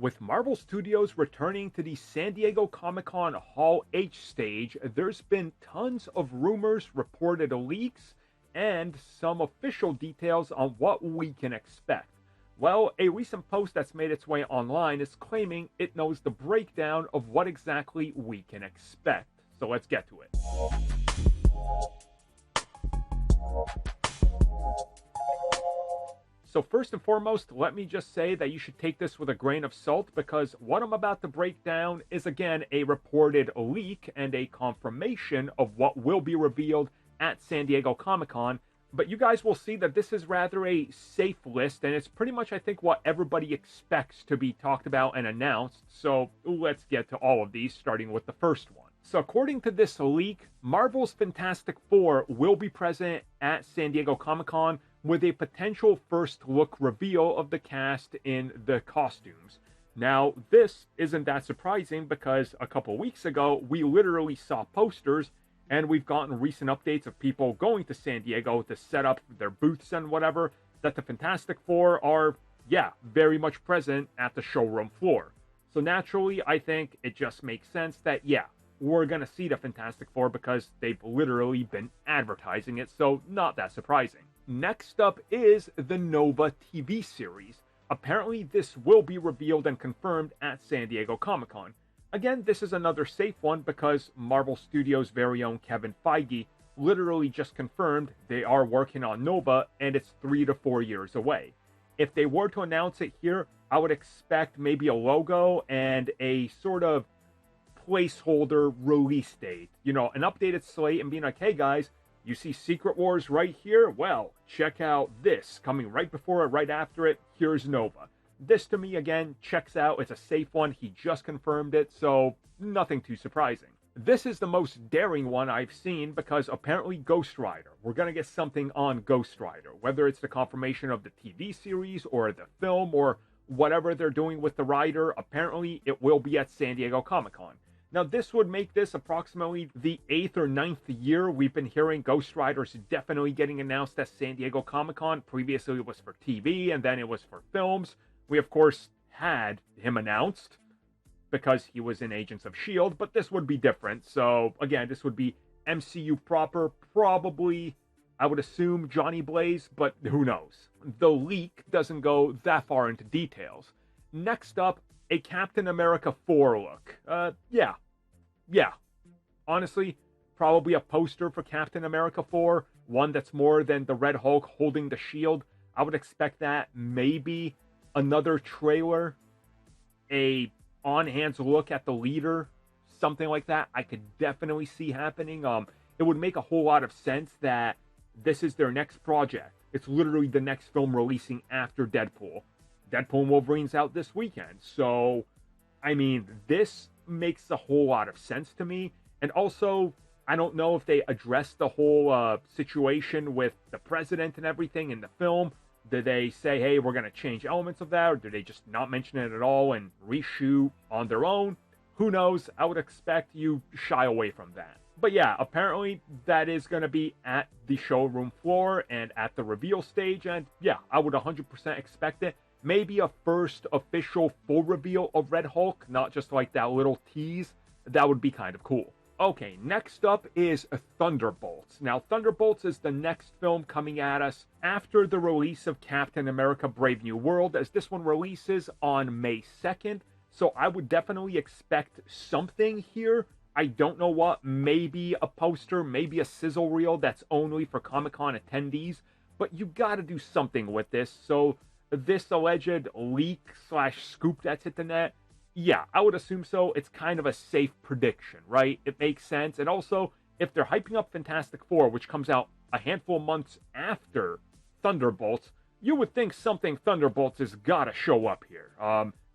With Marvel Studios returning to the San Diego Comic-Con Hall H stage, there's been tons of rumors, reported leaks, and some official details on what we can expect. Well, a recent post that's made its way online is claiming it knows the breakdown of what exactly we can expect. So let's get to it. So first and foremost, let me just say that you should take this with a grain of salt, because what I'm about to break down is again a reported leak and a confirmation of what will be revealed at San Diego Comic-Con. But you guys will see that this is rather a safe list, and it's pretty much, I think, what everybody expects to be talked about and announced. So let's get to all of these, starting with the first one. So according to this leak, Marvel's Fantastic Four will be present at San Diego Comic-Con with a potential first look reveal of the cast in the costumes. Now, this isn't that surprising because a couple weeks ago, we literally saw posters, and we've gotten recent updates of people going to San Diego to set up their booths and whatever, that the Fantastic Four are, very much present at the showroom floor. So naturally, I think it just makes sense that, we're going to see the Fantastic Four because they've literally been advertising it, so not that surprising. Next up is the Nova TV series. Apparently, this will be revealed and confirmed at San Diego Comic-Con. Again, this is another safe one because Marvel Studios' very own Kevin Feige literally just confirmed they are working on Nova, and it's 3 to 4 years away. If they were to announce it here, I would expect maybe a logo and a sort of placeholder release date. You know, an updated slate and being like, hey guys, you see Secret Wars right here? Well, check out this. Coming right before it, right after it, here's Nova. This, to me, again, checks out. It's a safe one. He just confirmed it, so nothing too surprising. This is the most daring one I've seen because apparently Ghost Rider. We're going to get something on Ghost Rider, whether it's the confirmation of the TV series or the film or whatever they're doing with the rider. Apparently, it will be at San Diego Comic-Con. Now, this would make this approximately the 8th or 9th year we've been hearing Ghost Rider's definitely getting announced at San Diego Comic-Con. Previously, it was for TV, and then it was for films. We, of course, had him announced because he was in Agents of S.H.I.E.L.D., but this would be different. So, again, this would be MCU proper, probably, I would assume, Johnny Blaze, but who knows? The leak doesn't go that far into details. Next up, a Captain America 4 look. Yeah. Honestly, probably a poster for Captain America 4, one that's more than the Red Hulk holding the shield. I would expect that. Maybe another trailer, a on-hands look at the leader, something like that. I could definitely see happening. It would make a whole lot of sense that this is their next project. It's literally the next film releasing after Deadpool. Deadpool and Wolverine's out this weekend. So, I mean, this makes a whole lot of sense to me. And also, I don't know if they addressed the whole situation with the president and everything in the film. Did they say, hey, we're going to change elements of that? Or did they just not mention it at all and reshoot on their own? Who knows? I would expect you shy away from that. But yeah, apparently that is going to be at the showroom floor and at the reveal stage. And yeah, I would 100% expect it. Maybe a first official full reveal of Red Hulk, not just like that little tease. That would be kind of cool. Okay, next up is Thunderbolts. Now, Thunderbolts is the next film coming at us after the release of Captain America Brave New World, as this one releases on May 2nd. So I would definitely expect something here. I don't know what. Maybe a poster, maybe a sizzle reel that's only for Comic-Con attendees. But you gotta do something with this. So this alleged leak / scoop that's hit the net, yeah, I would assume so. It's kind of a safe prediction, right? It makes sense. And also, if they're hyping up Fantastic Four, which comes out a handful of months after Thunderbolts, you would think something Thunderbolts has got to show up here.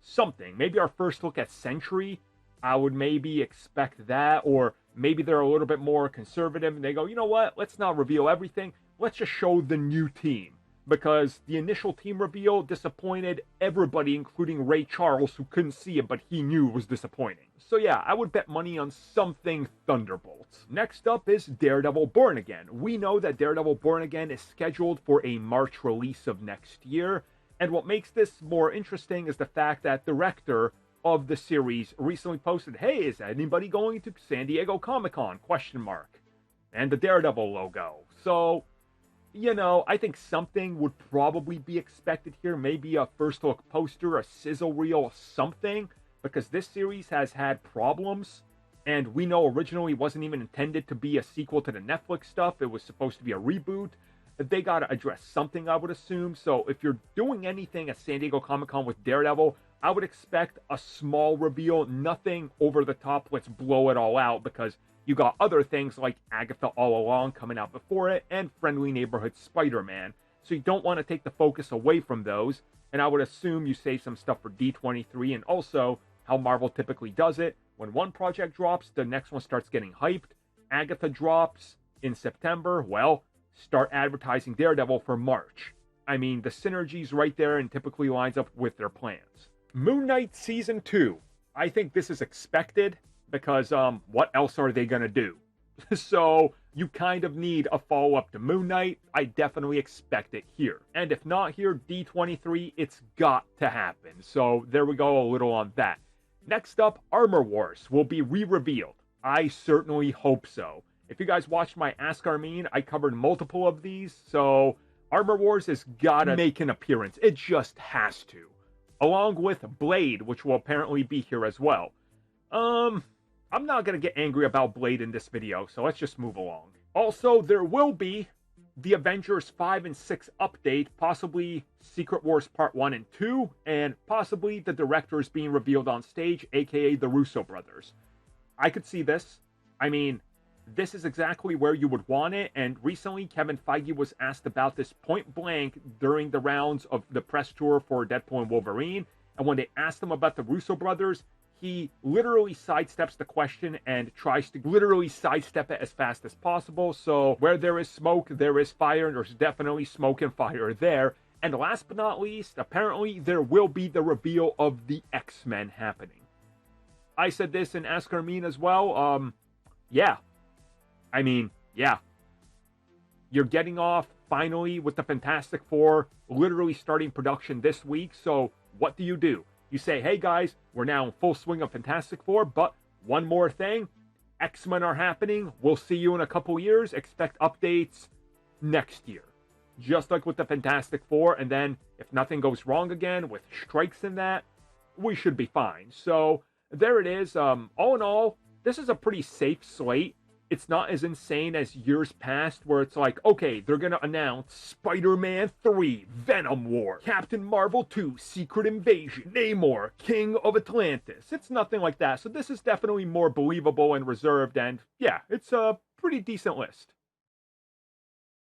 Something. Maybe our first look at Sentry, I would maybe expect that. Or maybe they're a little bit more conservative and they go, you know what? Let's not reveal everything. Let's just show the new team. Because the initial team reveal disappointed everybody, including Ray Charles, who couldn't see it, but he knew was disappointing. So yeah, I would bet money on something Thunderbolts. Next up is Daredevil Born Again. We know that Daredevil Born Again is scheduled for a March release of next year. And what makes this more interesting is the fact that the director of the series recently posted, "Hey, is anybody going to San Diego Comic-Con? Question mark. And the Daredevil logo. So, I think something would probably be expected here. Maybe a first look poster, a sizzle reel, something. Because this series has had problems. And we know originally it wasn't even intended to be a sequel to the Netflix stuff. It was supposed to be a reboot. They got to address something, I would assume. So if you're doing anything at San Diego Comic-Con with Daredevil, I would expect a small reveal, nothing over the top. Let's blow it all out, because you got other things like Agatha All Along coming out before it and Friendly Neighborhood Spider-Man. So you don't want to take the focus away from those. And I would assume you save some stuff for D23, and also how Marvel typically does it. When one project drops, the next one starts getting hyped. Agatha drops in September. Well, start advertising Daredevil for March. I mean, the synergy's right there and typically lines up with their plans. Moon Knight Season 2. I think this is expected because what else are they going to do? So you kind of need a follow-up to Moon Knight. I definitely expect it here. And if not here, D23, it's got to happen. So there we go, a little on that. Next up, Armor Wars will be re-revealed. I certainly hope so. If you guys watched my Ask Armin, I covered multiple of these, so Armor Wars has gotta make an appearance. It just has to. Along with Blade, which will apparently be here as well. I'm not gonna get angry about Blade in this video, so let's just move along. Also, there will be the Avengers 5 and 6 update, possibly Secret Wars Part 1 and 2, and possibly the directors being revealed on stage, aka the Russo brothers. I could see this. I mean, this is exactly where you would want it, and recently Kevin Feige was asked about this point blank during the rounds of the press tour for Deadpool and Wolverine, and when they asked him about the Russo brothers, he literally sidesteps the question and tries to literally sidestep it as fast as possible. So where there is smoke, there is fire, and there's definitely smoke and fire there. And last but not least, apparently there will be the reveal of the X-Men happening. I said this in Ask Armin as well. Yeah. I mean, yeah. You're getting off finally with the Fantastic Four, literally starting production this week. So what do? You say, hey guys, we're now in full swing of Fantastic Four, but one more thing, X-Men are happening. We'll see you in a couple years. Expect updates next year. Just like with the Fantastic Four, and then if nothing goes wrong again with strikes in that, we should be fine. So there it is. All in all, this is a pretty safe slate. It's not as insane as years past where it's like, okay, they're going to announce Spider-Man 3, Venom War, Captain Marvel 2, Secret Invasion, Namor, King of Atlantis. It's nothing like that. So this is definitely more believable and reserved, and yeah, it's a pretty decent list.